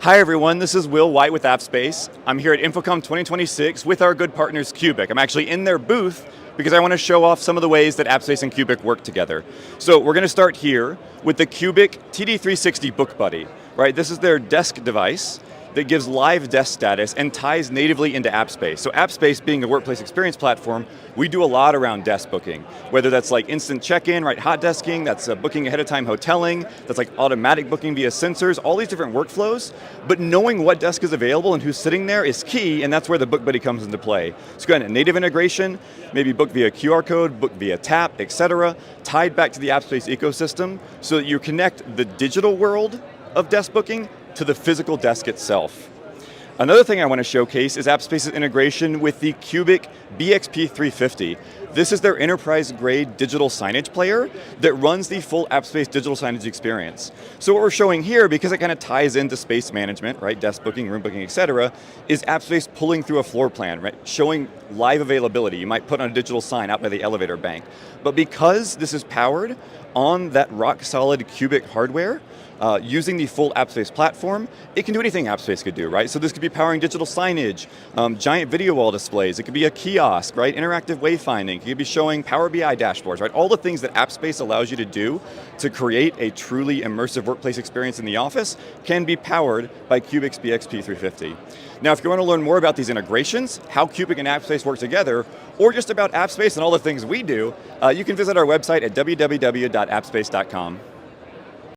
Hi everyone, this is Will White with AppSpace. I'm here at InfoComm 2026 with our good partners Qbic. I'm actually in their booth because I want to show off some of the ways that AppSpace and Qbic work together. So we're going to start here with the Qbic TD-0360 Book Buddy. Right, this is their desk device that gives live desk status and ties natively into AppSpace. So AppSpace being a workplace experience platform, we do a lot around desk booking, whether that's like instant check-in, right, hot desking, that's booking ahead of time hoteling, that's like automatic booking via sensors, all these different workflows, but knowing what desk is available and who's sitting there is key, and that's where the Book Buddy comes into play. So again, a native integration, maybe book via QR code, book via tap, etc., tied back to the AppSpace ecosystem so that you connect the digital world of desk booking to the physical desk itself. Another thing I want to showcase is AppSpace's integration with the Qbic BXP-350. This is their enterprise-grade digital signage player that runs the full AppSpace digital signage experience. So what we're showing here, because it kind of ties into space management, right, desk booking, room booking, etc., is AppSpace pulling through a floor plan, right, showing live availability. You might put on a digital sign out by the elevator bank. But because this is powered on that rock-solid Qbic hardware, using the full AppSpace platform, it can do anything AppSpace could do, right? So this could be powering digital signage, giant video wall displays, it could be a kiosk, right? Interactive wayfinding, it could be showing Power BI dashboards, right? All the things that AppSpace allows you to do to create a truly immersive workplace experience in the office can be powered by Qbic's BXP-350. Now, if you want to learn more about these integrations, how Qbic and AppSpace work together, or just about AppSpace and all the things we do, you can visit our website at www.appspace.com.